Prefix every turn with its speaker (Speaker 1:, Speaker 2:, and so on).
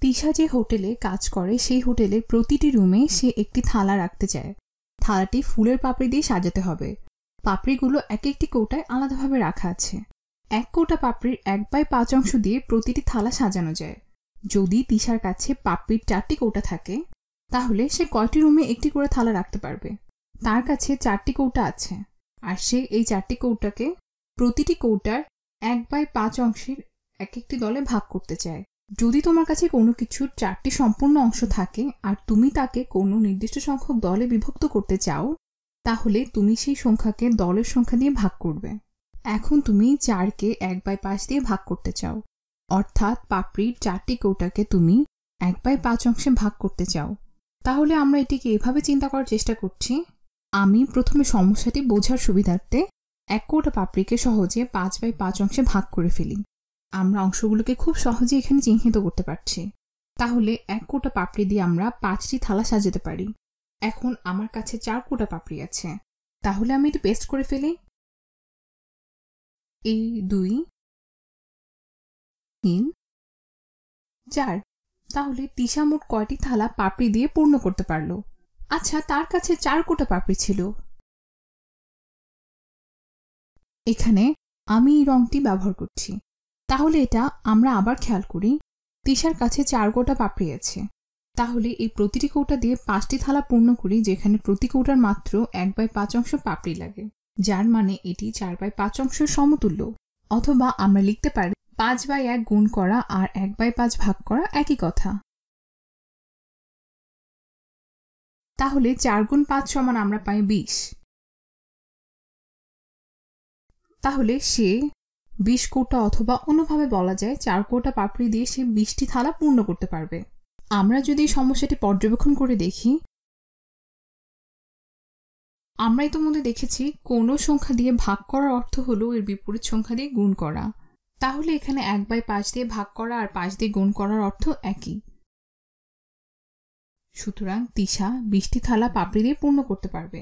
Speaker 1: তিশা যে হোটেলে কাজ করে সেই হোটেলের প্রতিটি রুমে সে একটি থালা রাখতে চায়। থালাটি ফুলের পাপড়ি দিয়ে সাজাতে হবে। পাপড়িগুলো এক একটি কৌটায় আলাদাভাবে রাখা আছে। এক কৌটা পাপড়ির 1/5 অংশ দিয়ে প্রতিটি থালা সাজানো যায়। যদি তিশার কাছে পাপড়ির 4টি কৌটা থাকে তাহলে সে কয়টি রুমে একটি করে থালা রাখতে পারবে? তার কাছে 4টি কৌটা আছে, আর সে এই 4টি কৌটাকে প্রতিটি কৌটার 1/5 অংশের এক একটি দলে ভাগ করতে চায়। যদি তোমার কাছে কোনো কিছুর 4টি সম্পূর্ণ অংশ থাকে আর তুমি তাকে কোনো নির্দিষ্ট সংখ্যক দলে বিভক্ত করতে চাও, তাহলে তুমি সেই সংখ্যাকে দলের সংখ্যা দিয়ে ভাগ করবে। এখন তুমি 4কে 1/5 দিয়ে ভাগ করতে চাও, অর্থাৎ পাপড়ির 4টি কৌটাকে তুমি 1/5 অংশে ভাগ করতে চাও। তাহলে আমরা এটিকে এভাবে চিন্তা করার চেষ্টা করছি। আমি প্রথমে সমস্যাটি বোঝার সুবিধার্থে এক কৌটা পাপড়িকে সহজে 5/5 অংশে ভাগ করে ফেলি। আমরা অংশগুলোকে খুব সহজে এখানে চিহ্নিত করতে পারছি। তাহলে এক কৌটা পাপড়ি দিয়ে আমরা 5টি থালা সাজাতে পারি। এখন আমার কাছে 4 কৌটা পাপড়ি আছে, তাহলে আমি এটি পেস্ট করে ফেলি। 2 3 4। তাহলে তিশা মোট কয়টি থালা পাপড়ি দিয়ে পূর্ণ করতে পারলো? আচ্ছা, তার কাছে 4 কৌটা পাপড়ি ছিল। এখানে আমি এই রংটি ব্যবহার করছি। তাহলে এটা আমরা আবার খেয়াল করি। তিশার কাছে 4 কৌটা পাপড়ি আছে, তাহলে এই প্রতিটি কৌটা দিয়ে 5টি থালা পূর্ণ করি, যেখানে প্রতি কৌটার মাত্র 1/5 অংশ পাপড়ি লাগে, যার মানে এটি 4/5 অংশের সমতুল্য। অথবা আমরা লিখতে পারি 5/1 গুণ করা আর 1/5 ভাগ করা একই কথা। তাহলে 4 গুণ 5 সমান আমরা পাই 20। তাহলে সে 20 কৌটা, অথবা অন্যভাবে বলা যায় 4 কৌটা পাপড়ি দিয়ে সে 20টি থালা পূর্ণ করতে পারবে। আমরা যদি এই সমস্যাটি পর্যবেক্ষণ করে দেখি, আমরা ইতিমধ্যে দেখেছি কোনো সংখ্যা দিয়ে ভাগ করার অর্থ হলো এর বিপরীত সংখ্যা দিয়ে গুণ করা। তাহলে এখানে 1/5 দিয়ে ভাগ করা আর 5 দিয়ে গুণ করার অর্থ একই। সুতরাং তিশা 20টি থালা পাপড়ি দিয়ে পূর্ণ করতে পারবে।